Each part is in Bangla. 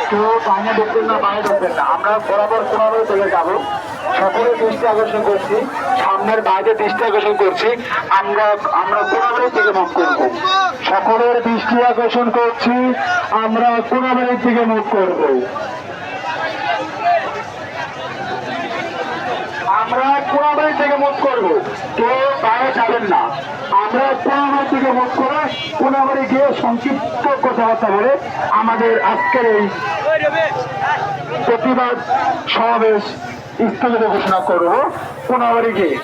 কেউ বাইরে ঢুকবেন না, বাইরে ঢুকবেন না। আমরা বরাবর কোনোভাবে চলে যাবো। সকলের দৃষ্টি আকর্ষণ করছি, সামনের বাইরে দৃষ্টি আকর্ষণ করছি। আমরা আমরা কোনাবাড়ির দিকে মুখ করবো। সকলের দৃষ্টি আকর্ষণ করছি, আমরা কোনাবাড়ির দিকে মুখ করবো। আমরা কোনাবাড়ি থেকে মুখ করবো, কেউ বাইরে যাবেন না। আমরা কোনাবাড়ি থেকে মুখ করে কোনাবাড়ি গিয়ে সংক্ষিপ্ত কথাবার্তা বলে আমাদের আজকের এই প্রতিবাদ সমাবেশ স্থগিত ঘোষণা করবো। কোনাবাড়ি গিয়ে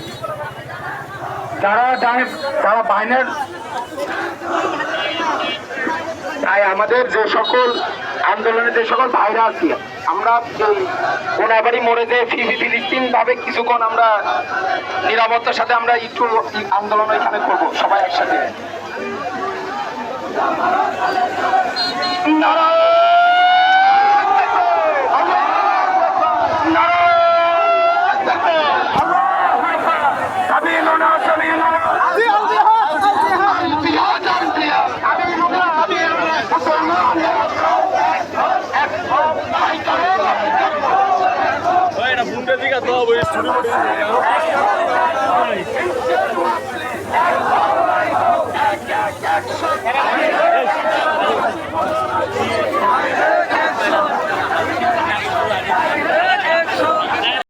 যারা বাইনের তাই আমাদের যে সকল আন্দোলনে যে সকল ভাইরা আছি, আমরা কোনাবাড়ি মোড়ে যে ফিলিস্তিন ভাবে কিছুক্ষণ আমরা নিরাপত্তার সাথে আমরা একটু আন্দোলন এখানে করবো সবাই একসাথে। Bundesliga da, wo ist die